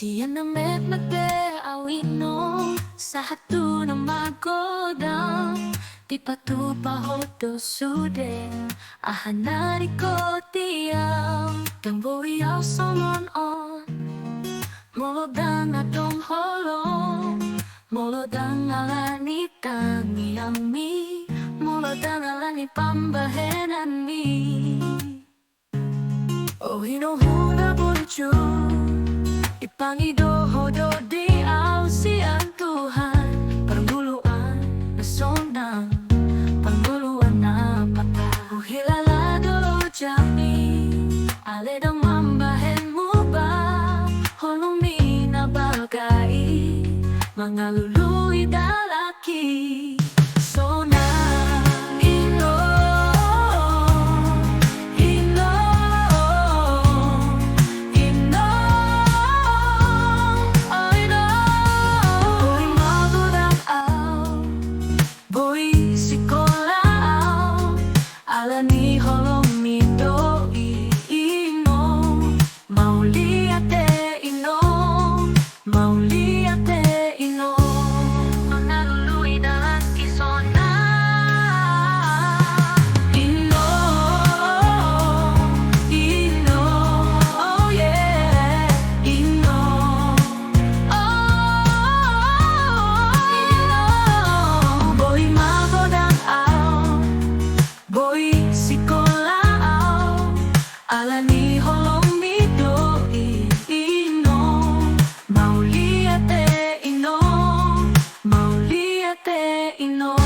Siya na medmagde awino sa hatu na magodang di patupa hodo sude ahanari ko tiyang tamboy yaw somon on molodang atong holong molodang alani tangi ami molodang alani pambahenan mi oh hinohuna bunchu ipangidohodo di aw siyang Tuhan Pangguluan na sonang Pangguluan na pata Uhilalado jami Aledang mambahen mo ba Holong mi na bagay Mga luluy dalaki Sonang ni holong mi do inom mauliate inom mauliate inom manaluluy dalat kisona inom oh yeah inom boy magodang boy alani holong mi do inom mauliate inom mauliate inom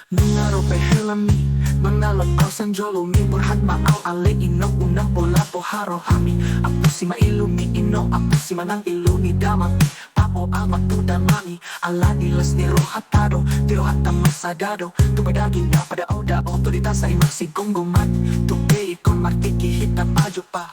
Nungaro pehelami Mangalot aw sang jolo mi burhat maaw ale ino unang bola po haro hami Apo si mailumi ino apo si manang iluni damang Papo amak tuda mami Alani las ni rohatado Tiro hatang masadado Tumadagin na pada oda Otorita sa imak si gonggoman Tubay kon martiki hita pajo pa